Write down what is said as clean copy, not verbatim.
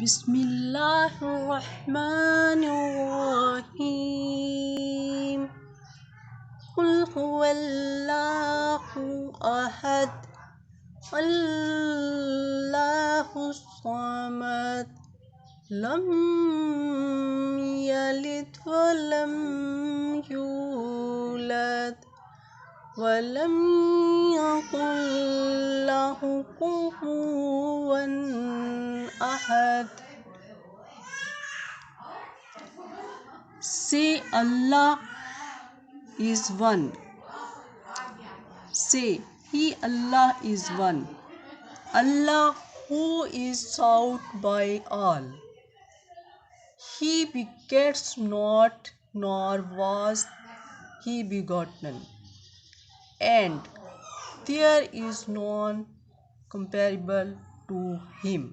बिस्मिल्लाहिर्रहमानिर्रहीम। कुल हुवल्लाहु अहद अल्लाहुस समद लम यलिद वलम यूलद वलम यकुल लहू कुफुवन अहद। Say Allah is one. Say He Allah is one. Allah who is sought by all. He begets not, nor was He begotten, and there is none comparable to Him.